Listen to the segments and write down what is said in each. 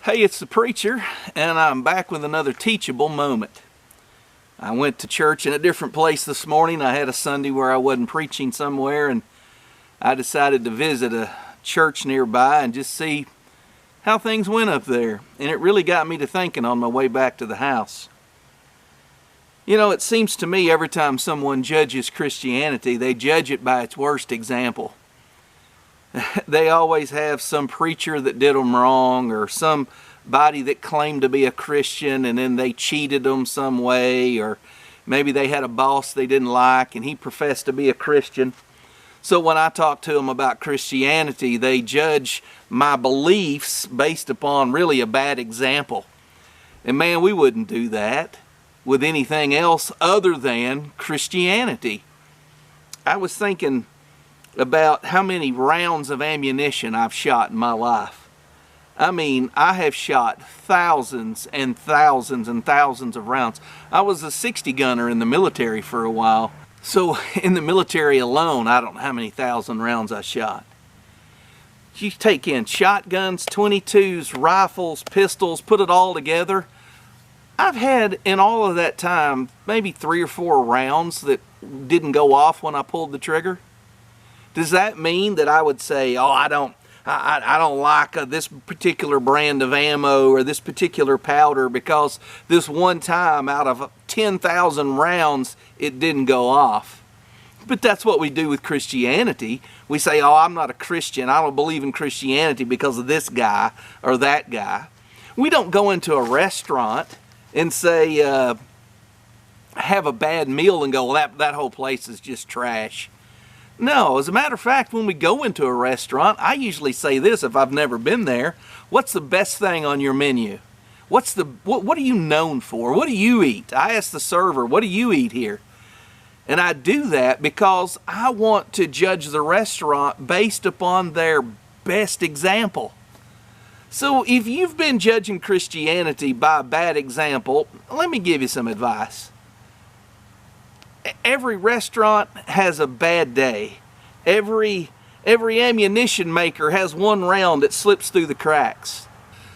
Hey, it's the preacher, and I'm back with another teachable moment. I went to church in a different place this morning. I had a Sunday where I wasn't preaching somewhere, and I decided to visit a church nearby and just see how things went up there. And it really got me to thinking on my way back to the house. You know, it seems to me every time someone judges Christianity, they judge it by its worst example. They always have some preacher that did them wrong, or somebody that claimed to be a Christian and then they cheated them some way, or maybe they had a boss they didn't like and he professed to be a Christian. So when I talk to them about Christianity, they judge my beliefs based upon really a bad example. And man, we wouldn't do that with anything else other than Christianity. I was thinking about how many rounds of ammunition I've shot in my life. I mean, I have shot thousands and thousands and thousands of rounds. I was a 60 gunner in the military for a while. So in the military alone, I don't know how many thousand rounds I shot. You take in shotguns, 22s, rifles, pistols, put it all together. I've had in all of that time maybe 3 or 4 rounds that didn't go off when I pulled the trigger. Does that mean that I would say, oh, I don't like this particular brand of ammo or this particular powder because this one time out of 10,000 rounds it didn't go off? But that's what we do with Christianity. We say, oh, I'm not a Christian. I don't believe in Christianity because of this guy or that guy. We don't go into a restaurant and say, have a bad meal and go, well, that whole place is just trash. No, as a matter of fact, when we go into a restaurant, I usually say this if I've never been there: what's the best thing on your menu? What are you known for? What do you eat? I ask the server, what do you eat here? And I do that because I want to judge the restaurant based upon their best example. So if you've been judging Christianity by a bad example, let me give you some advice. Every restaurant has a bad day. Every ammunition maker has one round that slips through the cracks.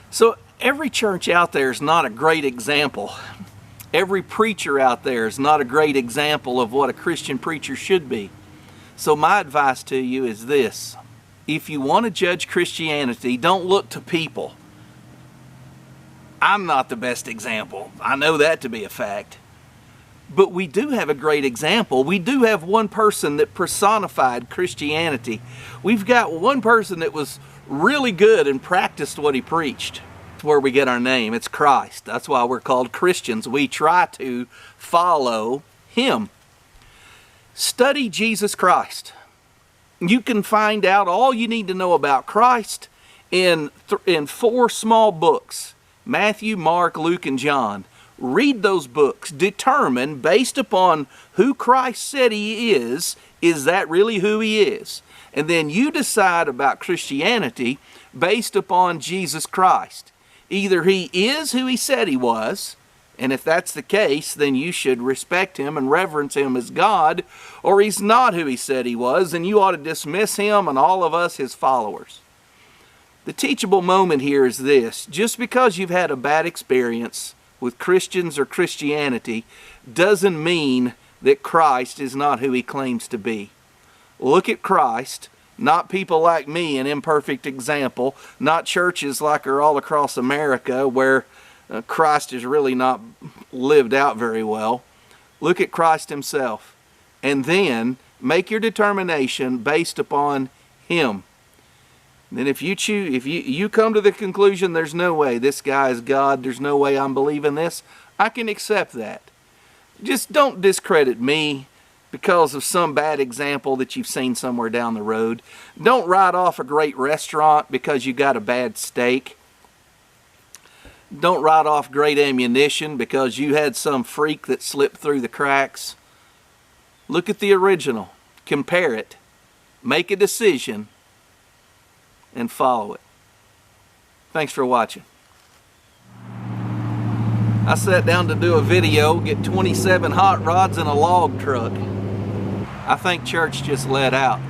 So every church out there is not a great example. Every preacher out there is not a great example of what a Christian preacher should be. So my advice to you is this: if you want to judge Christianity, don't look to people. I'm not the best example. I know that to be a fact. But we do have a great example. We do have one person that personified Christianity. We've got one person that was really good and practiced what he preached. That's where we get our name. It's Christ. That's why we're called Christians. We try to follow Him. Study Jesus Christ. You can find out all you need to know about Christ in 4 small books: Matthew, Mark, Luke, and John. Read those books. Determine, based upon who Christ said He is that really who He is? And then you decide about Christianity based upon Jesus Christ. Either He is who He said He was, and if that's the case, then you should respect Him and reverence Him as God, or He's not who He said He was, and you ought to dismiss Him and all of us His followers. The teachable moment here is this: just because you've had a bad experience with Christians or Christianity doesn't mean that Christ is not who He claims to be. Look at Christ, not people like me, an imperfect example, not churches like are all across America where Christ is really not lived out very well. Look at Christ Himself, and then make your determination based upon Him. Then if you come to the conclusion there's no way this guy is God, there's no way I'm believing this, I can accept that. Just don't discredit me because of some bad example that you've seen somewhere down the road. Don't write off a great restaurant because you got a bad steak. Don't write off great ammunition because you had some freak that slipped through the cracks. Look at the original. Compare it. Make a decision and follow it. Thanks for watching. I sat down to do a video, get 27 hot rods and a log truck. I think church just let out.